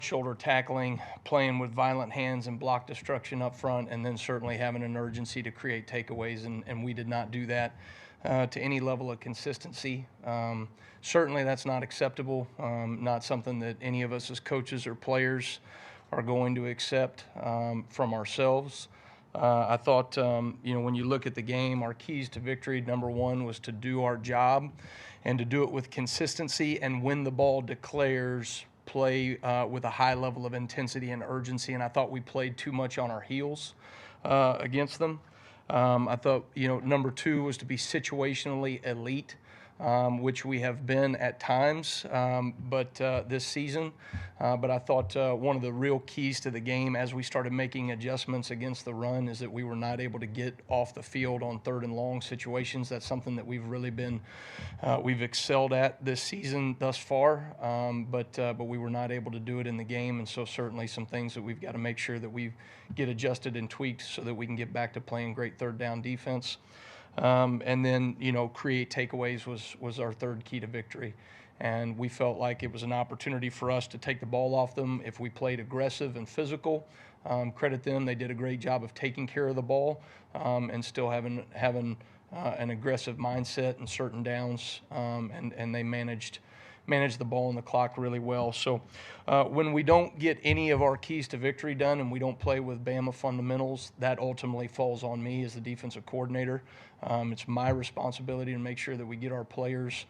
shoulder tackling, playing with violent hands and block destruction up front, and then certainly having an urgency to create takeaways, and we did not do that to any level of consistency. Certainly that's not acceptable, not something that any of us as coaches or players are going to accept from ourselves. I thought, when you look at the game, our keys to victory, number one, was to do our job and to do it with consistency, and when the ball declares, play with a high level of intensity and urgency. And I thought we played too much on our heels against them. I thought, number two was to be situationally elite, which we have been at times, but this season. But I thought one of the real keys to the game as we started making adjustments against the run is that we were not able to get off the field on third and long situations. That's something that we've really been, we've excelled at this season thus far, but we were not able to do it in the game. And so certainly some things that we've got to make sure that we get adjusted and tweaked so that we can get back to playing great third down defense. And then, create takeaways was our third key to victory. And we felt like it was an opportunity for us to take the ball off them if we played aggressive and physical. Credit them. They did a great job of taking care of the ball and still having an aggressive mindset in certain downs, and they managed the ball and the clock really well. So when we don't get any of our keys to victory done and we don't play with Bama fundamentals, that ultimately falls on me as the defensive coordinator. It's my responsibility to make sure that we get our players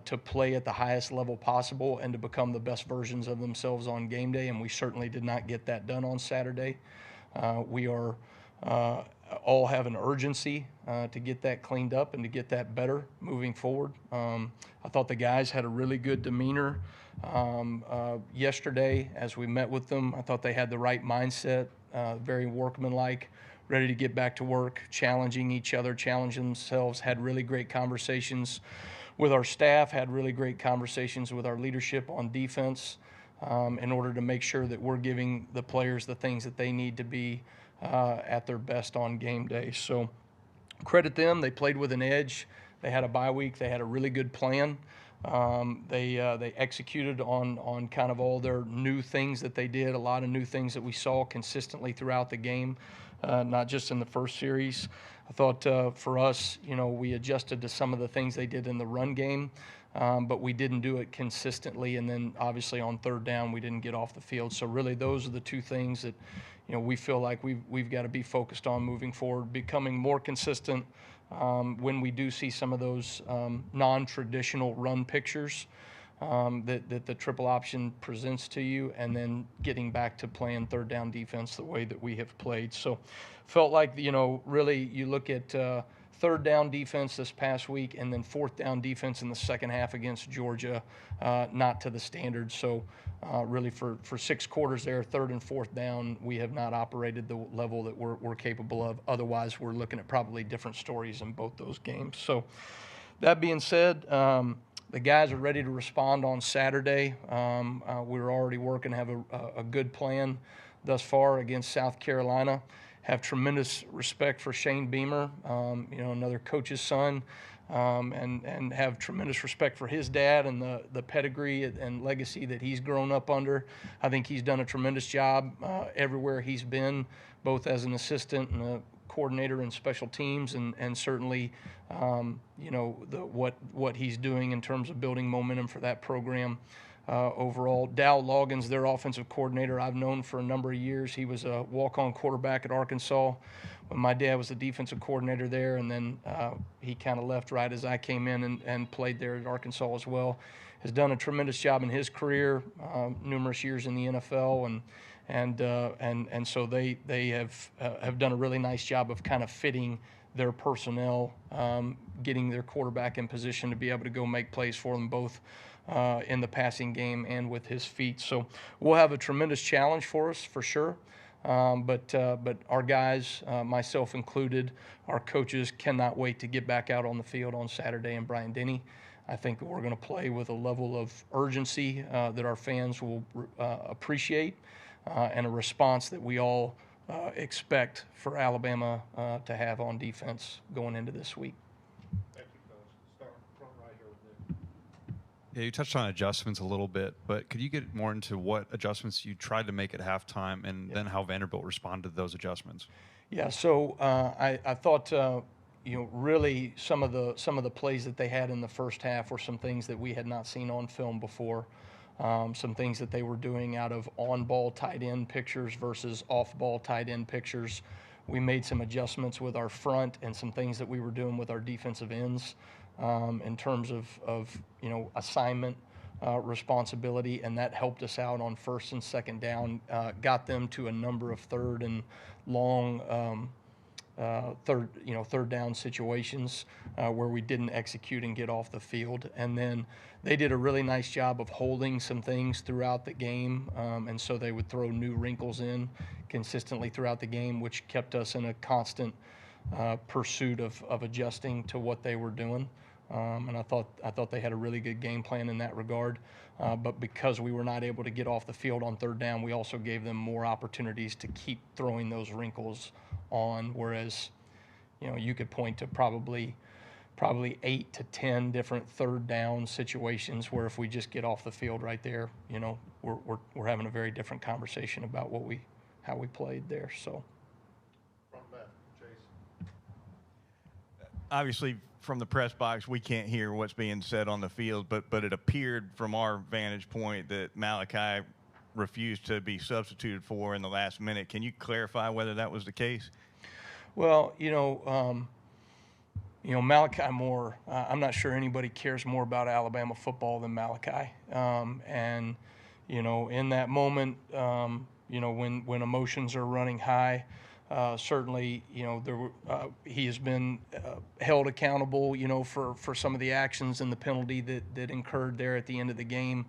to play at the highest level possible and to become the best versions of themselves on game day, and we certainly did not get that done on Saturday. We are all have an urgency to get that cleaned up and to get that better moving forward. I thought the guys had a really good demeanor yesterday as we met with them. I thought they had the right mindset, very workmanlike, ready to get back to work, challenging each other, challenging themselves, had really great conversations with our staff, had really great conversations with our leadership on defense in order to make sure that we're giving the players the things that they need to be at their best on game day. So credit them. They played with an edge. They had a bye week. They had a really good plan. They executed on kind of all their new things that they did, a lot of new things that we saw consistently throughout the game, not just in the first series. I thought for us, we adjusted to some of the things they did in the run game, but we didn't do it consistently. And then obviously on third down, we didn't get off the field. So really those are the two things that, we feel like we've got to be focused on moving forward, becoming more consistent when we do see some of those non-traditional run pictures that the triple option presents to you, and then getting back to playing third down defense the way that we have played. So felt like, really you look at third down defense this past week and then fourth down defense in the second half against Georgia, not to the standard. So really for 6 quarters there, third and fourth down, we have not operated the level that we're capable of. Otherwise, we're looking at probably different stories in both those games. So that being said, the guys are ready to respond on Saturday. We're already working, have a good plan thus far against South Carolina. Have tremendous respect for Shane Beamer, another coach's son, and have tremendous respect for his dad and the pedigree and legacy that he's grown up under. I think he's done a tremendous job everywhere he's been, both as an assistant and a coordinator in special teams, and certainly, what he's doing in terms of building momentum for that program. Overall, Dow Loggins, their offensive coordinator, I've known for a number of years. He was a walk-on quarterback at Arkansas when my dad was the defensive coordinator there, and then he kind of left right as I came in and played there at Arkansas as well. Has done a tremendous job in his career, numerous years in the NFL, and so they have done a really nice job of kind of fitting their personnel, getting their quarterback in position to be able to go make plays for them both in the passing game and with his feet. So we'll have a tremendous challenge for us for sure. But our guys, myself included, our coaches cannot wait to get back out on the field on Saturday in Bryant-Denny. I think we're going to play with a level of urgency that our fans will appreciate, and a response that we all expect for Alabama to have on defense going into this week. Thank you, Coach. Start front right here with Nick. Yeah, you touched on adjustments a little bit, but could you get more into what adjustments you tried to make at halftime and then how Vanderbilt responded to those adjustments? Yeah, so I thought really some of the plays that they had in the first half were some things that we had not seen on film before. Some things that they were doing out of on-ball tight end pictures versus off-ball tight end pictures. We made some adjustments with our front and some things that we were doing with our defensive ends in terms of assignment responsibility, and that helped us out on first and second down. Got them to a number of third and long third down situations where we didn't execute and get off the field. And then they did a really nice job of holding some things throughout the game, and so they would throw new wrinkles in consistently throughout the game, which kept us in a constant pursuit of adjusting to what they were doing. And I thought they had a really good game plan in that regard. But because we were not able to get off the field on third down, we also gave them more opportunities to keep throwing those wrinkles on. Whereas, you could point to probably 8 to 10 different third down situations where if we just get off the field right there, we're having a very different conversation about how we played there. So. Obviously, from the press box, we can't hear what's being said on the field, but it appeared from our vantage point that Malachi refused to be substituted for in the last minute. Can you clarify whether that was the case? Well, Malachi Moore, I'm not sure anybody cares more about Alabama football than Malachi. And, in that moment, when emotions are running high, certainly, he has been held accountable, for some of the actions and the penalty that incurred there at the end of the game.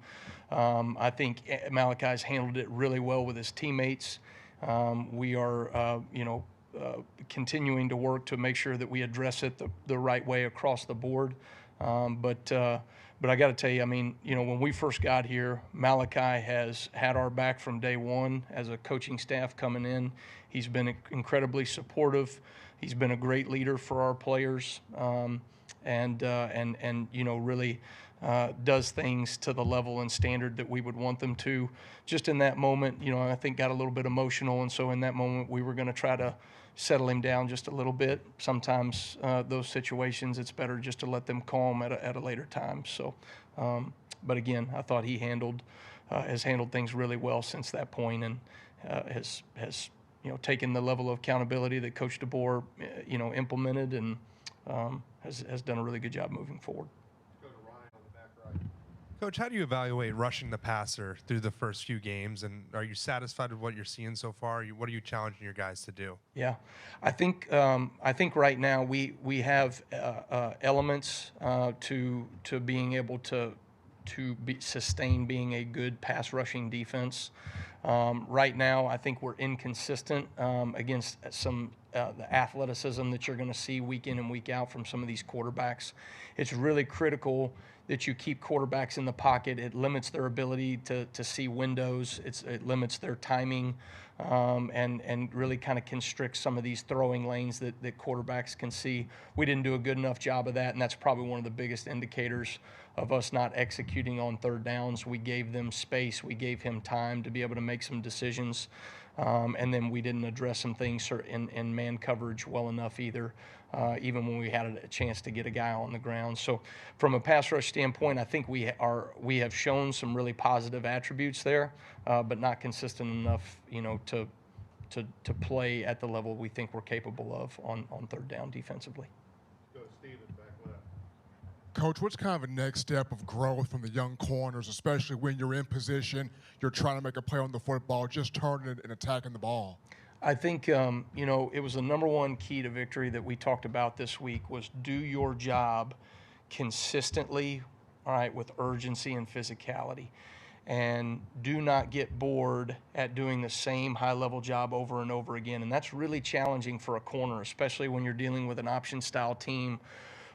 I think Malachi's handled it really well with his teammates. We are, continuing to work to make sure that we address it the right way across the board. But I got to tell you, when we first got here, Malachi has had our back from day one as a coaching staff coming in. He's been incredibly supportive. He's been a great leader for our players, and really does things to the level and standard that we would want them to. Just in that moment, I think got a little bit emotional, and so in that moment we were going to try to settle him down just a little bit. Sometimes those situations, it's better just to let them calm at a later time. So, but again, I thought he has handled things really well since that point, and has taken the level of accountability that Coach DeBoer implemented, and has done a really good job moving forward. Coach, how do you evaluate rushing the passer through the first few games, and are you satisfied with what you're seeing so far? What are you challenging your guys to do? Yeah, I think right now we have elements to being able to sustain being a good pass rushing defense. Right now, I think we're inconsistent against some the athleticism that you're going to see week in and week out from some of these quarterbacks. It's really critical that you keep quarterbacks in the pocket. It limits their ability to see windows. It limits their timing, and really kind of constricts some of these throwing lanes that quarterbacks can see. We didn't do a good enough job of that, and that's probably one of the biggest indicators of us not executing on third downs. We gave them space. We gave him time to be able to make some decisions. And then we didn't address some things in man coverage well enough either, even when we had a chance to get a guy on the ground. So from a pass rush standpoint, I think we have shown some really positive attributes there, but not consistent enough, to play at the level we think we're capable of on third down defensively. Coach, what's kind of a next step of growth from the young corners, especially when you're in position, you're trying to make a play on the football, just turning it and attacking the ball? I think, it was the number one key to victory that we talked about this week was do your job consistently, all right, with urgency and physicality. And do not get bored at doing the same high-level job over and over again. And that's really challenging for a corner, especially when you're dealing with an option-style team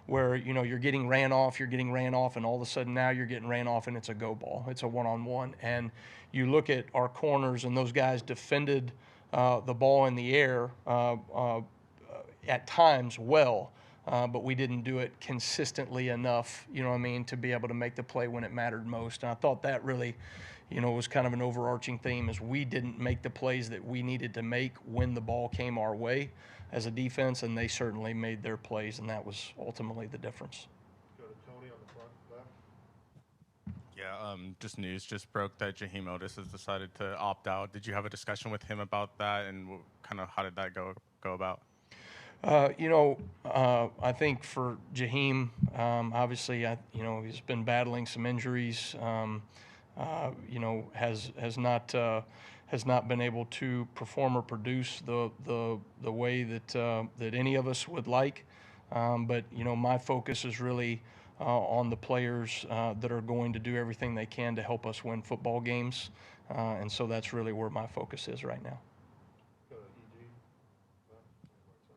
where, you're getting ran off, and all of a sudden now you're getting ran off and it's a go ball. It's a one-on-one. And you look at our corners, and those guys defended the ball in the air at times well. but we didn't do it consistently enough, you know what I mean, to be able to make the play when it mattered most. And I thought that really, you know, was kind of an overarching theme, is we didn't make the plays that we needed to make when the ball came our way as a defense, and they certainly made their plays, and that was ultimately the difference. Go to Tony on the front left. Yeah, just news just broke that Jaheim Otis has decided to opt out. Did you have a discussion with him about that, and kind of how did that go about? You know, I think for Jaheim, obviously, you know, he's been battling some injuries. You know, has not been able to perform or produce the way that any of us would like. But you know, my focus is really on the players that are going to do everything they can to help us win football games, and so that's really where my focus is right now.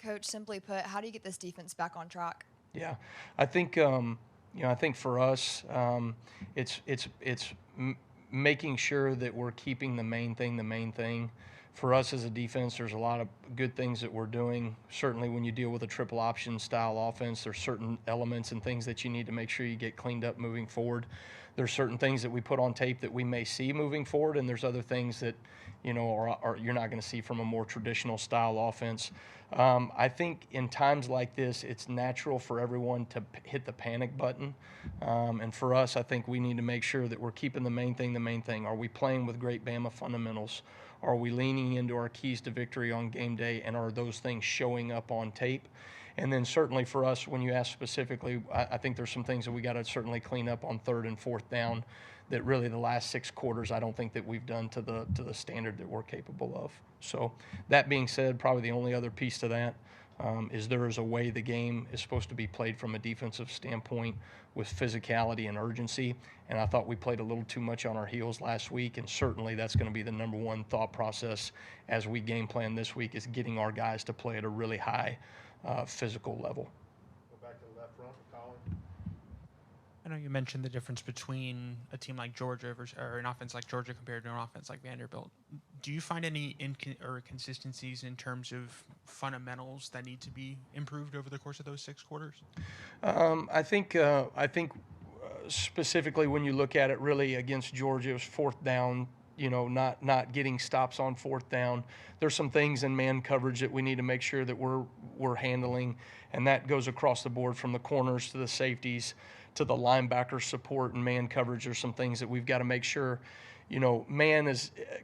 Coach, simply put, how do you get this defense back on track? Yeah, I think you know, I think for us, it's making sure that we're keeping the main thing the main thing. For us as a defense, there's a lot of good things that we're doing. Certainly, when you deal with a triple option style offense, there's certain elements and things that you need to make sure you get cleaned up moving forward. There's certain things that we put on tape that we may see moving forward, and there's other things that, you know, are you're not going to see from a more traditional style offense. I think in times like this, it's natural for everyone to hit the panic button. And for us, I think we need to make sure that we're keeping the main thing the main thing. Are we playing with great Bama fundamentals? Are we leaning into our keys to victory on game day? And are those things showing up on tape? And then certainly for us, when you ask specifically, I think there's some things that we got to certainly clean up on 3rd and 4th down that really the last 6 quarters I don't think that we've done to the standard that we're capable of. So that being said, probably the only other piece to that is there is a way the game is supposed to be played from a defensive standpoint with physicality and urgency. And I thought we played a little too much on our heels last week, and certainly that's going to be the number one thought process as we game plan this week, is getting our guys to play at a really high physical level. Go back to the left front with Colin. I know you mentioned the difference between a team like Georgia or an offense like Georgia compared to an offense like Vanderbilt. Do you find any inconsistencies in terms of fundamentals that need to be improved over the course of those 6 quarters? I think specifically when you look at it, really against Georgia, it was 4th down. You know, not getting stops on 4th down. There's some things in man coverage that we need to make sure that we're handling, and that goes across the board from the corners to the safeties to the linebacker support and man coverage. There's some things that we've got to make sure, you know,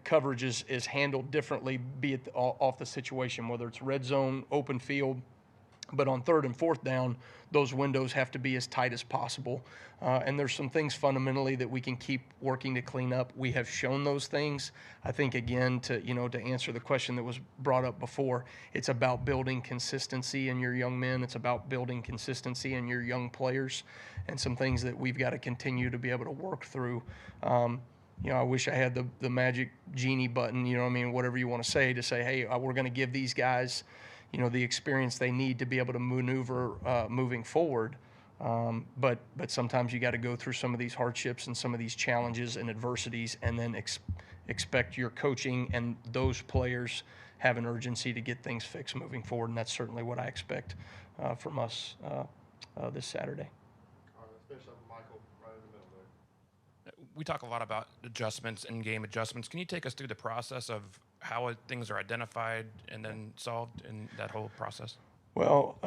coverage is handled differently, be it off the situation, whether it's red zone, open field. But on 3rd and 4th down, those windows have to be as tight as possible. And there's some things fundamentally that we can keep working to clean up. We have shown those things. I think, again, to answer the question that was brought up before, it's about building consistency in your young men. It's about building consistency in your young players, and some things that we've got to continue to be able to work through. You know, I wish I had the magic genie button, you know what I mean, whatever you want to say hey, we're going to give these guys, you know, the experience they need to be able to maneuver moving forward. But sometimes you got to go through some of these hardships and some of these challenges and adversities, and then expect your coaching and those players have an urgency to get things fixed moving forward. And that's certainly what I expect from us this Saturday. All right, let's finish up with Michael right in the middle there. We talk a lot about adjustments and game adjustments. Can you take us through the process of how things are identified and then solved in that whole process? Well,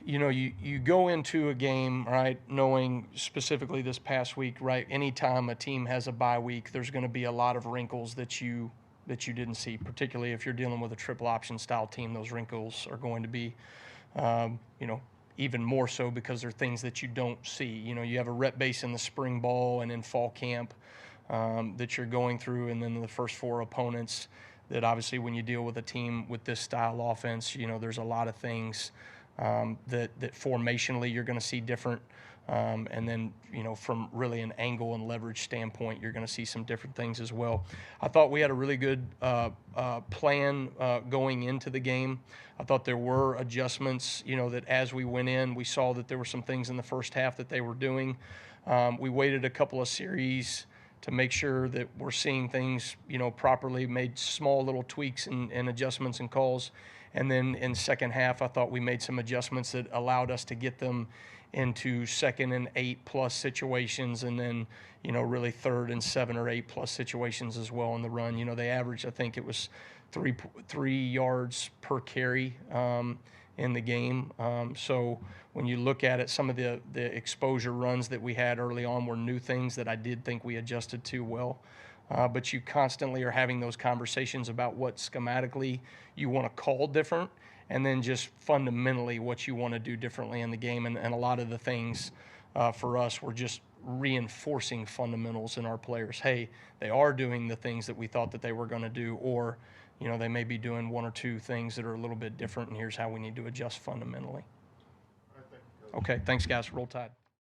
you know, you go into a game, right, knowing specifically this past week, right, anytime a team has a bye week, there's going to be a lot of wrinkles that you didn't see, particularly if you're dealing with a triple option style team. Those wrinkles are going to be, you know, even more so because they're things that you don't see. You know, you have a rep base in the spring ball and in fall camp that you're going through, and then the first 4 opponents that obviously when you deal with a team with this style offense, you know, there's a lot of things that formationally you're going to see different. And then, you know, from really an angle and leverage standpoint, you're going to see some different things as well. I thought we had a really good plan going into the game. I thought there were adjustments, you know, that as we went in, we saw that there were some things in the first half that they were doing. We waited a couple of series to make sure that we're seeing things, properly, made small little tweaks and adjustments and calls. And then in second half, I thought we made some adjustments that allowed us to get them into 2nd and 8+ situations, and then, really 3rd and 7 or 8+ situations as well in the run. They averaged, I think it was 3 yards per carry in the game. So when you look at it, some of the exposure runs that we had early on were new things that I did think we adjusted to well. But you constantly are having those conversations about what schematically you want to call different, and then just fundamentally what you want to do differently in the game. And a lot of the things for us were just reinforcing fundamentals in our players. Hey, they are doing the things that we thought that they were going to do, or they may be doing 1 or 2 things that are a little bit different, and here's how we need to adjust fundamentally. Okay, thanks, guys. Roll Tide.